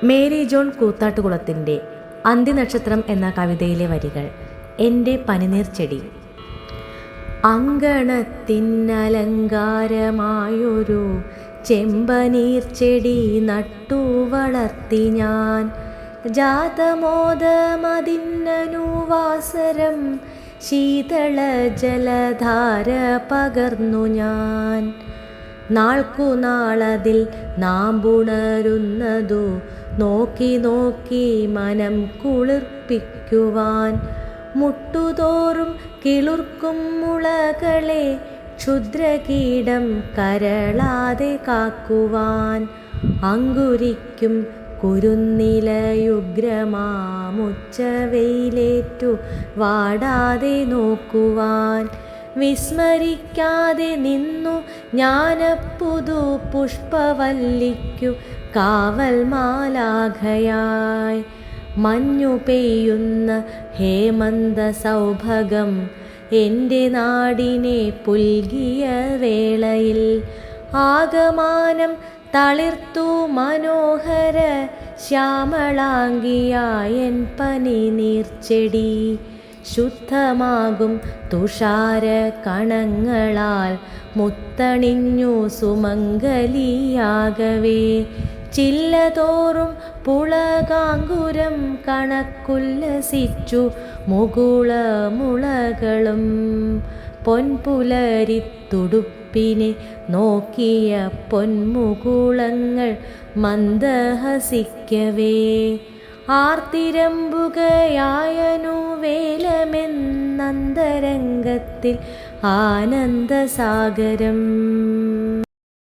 Mary John കൂത്താട്ടുകുളത്തിൻ്റെ അന്തിനക്ഷത്രം എന്ന കവിതയിലെ വരികൾ. എൻ്റെ പനിനീർ ചെടി. അങ്കണത്തിനലങ്കാരമായൊരു ചെമ്പനീർ ചെടി നട്ടു വളർത്തി ഞാൻ. ജാതമോദമതിന്നനുവാസരം ശീതള ജലധാര പകർന്നു ഞാൻ. നാൾക്കുനാളതിൽ നാമ്പുണരുന്നതു നോക്കി നോക്കി മനം കുളിർപ്പിക്കുവാൻ. മുട്ടുതോറും കിളിർക്കും മുളകളെ ക്ഷുദ്രകീടം കരളാതെ കാക്കുവാൻ. അങ്കുരിക്കും കുരുന്നിലയുഗ്രമാമുച്ചവെയിലേറ്റു വാടാതെ നോക്കുവാൻ. വിസ്മരിക്കാതെ നിന്നു ജ്ഞാനപ്പുതു പുഷ്പവല്ലിക്കു കാവൽ മാലാഖയായി. മഞ്ഞു പെയ്യുന്ന ഹേമന്ത സൗഭഗം എൻ്റെ നാടിനെ പുൽകിയ വേളയിൽ ആകമാനം തളിർത്തു മനോഹര ശ്യാമളാംഗിയായൻ പനിനീർച്ചെടി. ശുദ്ധമാകും തുഷാര കണങ്ങളാൽ മുത്തണിഞ്ഞു സുമംഗലിയാകവേ. ചില്ലതോറും പുളകാങ്കുരം കണക്കുല്ലസിച്ചു മുകുളമുളകളും. പൊൻപുലരിത്തുടുപ്പിനെ നോക്കിയ പൊന്മുകുളങ്ങൾ മന്ദഹസിക്കവേ. ആർത്തിരമ്പുകയായനു വേലമെന്നന്തരംഗത്തിൽ ആനന്ദസാഗരം.